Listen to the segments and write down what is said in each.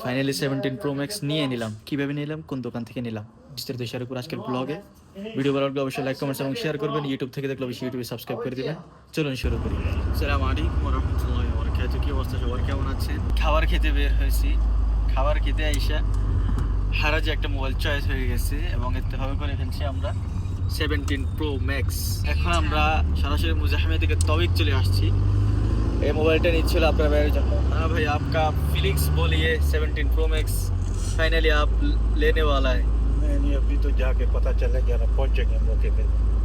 Finally 17 pro max নিয়ে নিলাম। কিভাবে নিলাম, কোন দোকান থেকে নিলাম, বিস্তারিত শেয়ার করব আজকের ব্লগে। ভিডিও ভালো লাগলে অবশ্যই লাইক কমেন্টস এবং শেয়ার করবেন। ইউটিউব থেকে দেখলে অবশ্যই ইউটিউবে সাবস্ক্রাইব করে দিবেন। চলুন শুরু করি। আসসালামু আলাইকুম ওয়া রাহমাতুল্লাহি ওয়া বারাকাতুহু। কি অবস্থা সবার, কেমন আছেন? খাবার খেতে বের হয়েছি। খাবার খেতে আইসা হারাজে একটা মোবাইল চয়েস হয়ে গেছে এবং ইত্তেফাক করে ফেলছি আমরা 17 প্রো ম্যাক্স। এখন আমরা সরাসরি মুজাহিমিয়া থেকে তবিক চলে আসছি। ये मोबाइल नीचे आपका हाँ भाई, आपका फीलिंग्स बोलिए 17 प्रो मैक्स फाइनली आप लेने वाला है। नहीं अभी तो जाके पता चलेगा ना, पहुंचेंगे मौके पे।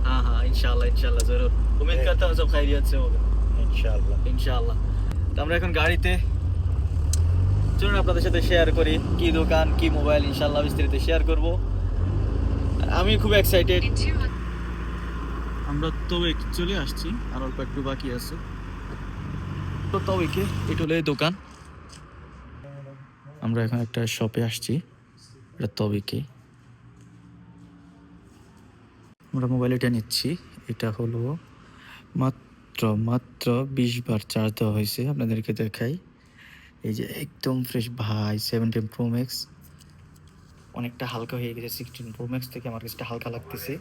हाँ हाँ, इंशाल्लाह इंशाल्लाह ज़रूर। उम्मीद करता हूँ सब खैरियत से होगा इंशाल्लाह इंशाल्लाह। তো আমরা এখন গাড়িতে, চলুন আপনাদের সাথে শেয়ার করি কি দোকান কি মোবাইল, ইনশাআল্লাহ বিস্তারিত শেয়ার করব। আমি খুব এক্সাইটেড। আমরা তো চলে আসছি, আর অল্প একটু বাকি আছে। তো তবিকে এটা হলো এই দোকান। আমরা এখন একটা শপে আসছি, এটা তবিকে। আমরা মোবাইল এটা নিচ্ছি। এটা হলো মাত্র মাত্র 20 বার চার্জ দেওয়া হয়েছে। আপনাদেরকে দেখাই, এই যে একদম ফ্রেশ ভাই 17 প্রো ম্যাক্স। অনেকটা হালকা হয়ে গেছে 16 প্রো ম্যাক্স থেকে, আমার কাছে হালকা লাগতেছে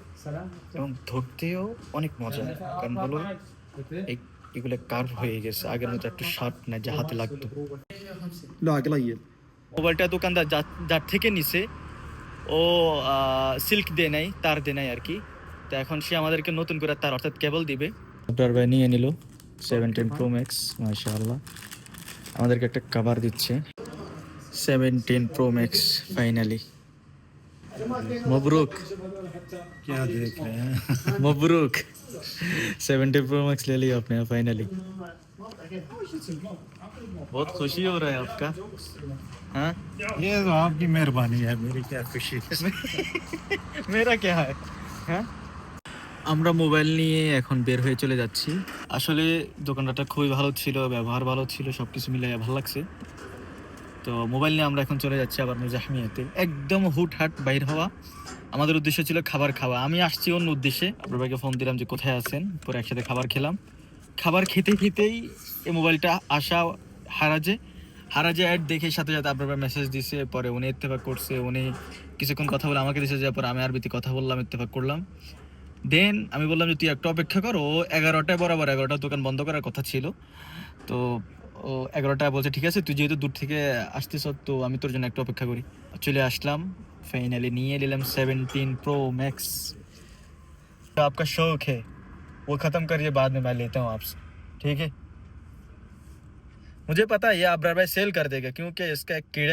এবং ধরতেও অনেক মজা। কারণ হলো এগুলো কার্ভ হয়ে গেছে, আগের মতো একটু শার্প না যে হাতে লাগতো। মোবাইলটা দোকানদার যার থেকে নিছে ও সিল্ক দে নাই, তার দে নাই আর কি। তো এখন সে আমাদেরকে নতুন করে তার অর্থাৎ কেবল দিবে। আপনার ভাই নিয়ে নিল 17 প্রো ম্যাক্স, মাশাআল্লাহ। আমাদেরকে একটা কভার দিচ্ছে 17 প্রো ম্যাক্স ফাইনালি। मबरूक, क्या देख रहे हैं। मबरूक 17 प्रो मैक्स ले लिया आपने फाइनली। बहुत खुशी हो रहा है आपका? हाँ ये तो आपकी मेहरबानी है, मेरी क्या खुशी है। मेरा क्या है? হ্যাঁ, আমরা মোবাইল নিয়ে এখন বের হয়ে চলে যাচ্ছি। আসলে দোকানটা খুবই ভালো ছিল, ব্যবহার ভালো ছিল, সব কিছু মিলে ভালো লাগছে। তো মোবাইল নিয়ে আমরা এখন চলে যাচ্ছি আবার মুজাহিমিয়াতে। একদম হুটহাট বাইর হওয়া। আমাদের উদ্দেশ্য ছিল খাবার খাওয়া। আমি আসছি অন্য উদ্দেশ্যে। আপনার ভাইকে ফোন দিলাম যে কোথায় আছেন, পরে একসাথে খাবার খেলাম। খাবার খেতে খেতেই এই মোবাইলটা আসা হারাজে অ্যাড দেখে সাথে সাথে আপনার ভাই মেসেজ দিছে। পরে উনি ইত্তেফাক করছে, উনি কিছুক্ষণ কথা বলে আমাকে দিছে, যাওয়ার পর আমি আরবিতে কথা বললাম, ইত্তেফাক করলাম। দেন আমি বললাম যে তুই একটু অপেক্ষা কর। ও 11টায় বরাবর 11টা দোকান বন্ধ করার কথা ছিল। তো ও 11টায় বলছে ঠিক আছে, তুই যেহেতু দূর থেকে আসতেছ তো আমি তোর জন্য একটু অপেক্ষা করি। চলে আসলাম, फाइनली নিয়ে নিলাম 17 प्रो मैक्स। आपका शौक है वो ख़त्म करिए, बाद में मैं लेता हूँ आपसे, ठीक है? मुझे पता है ये आप भाई सेल कर देगा, क्योंकि इसका एक कीड़ा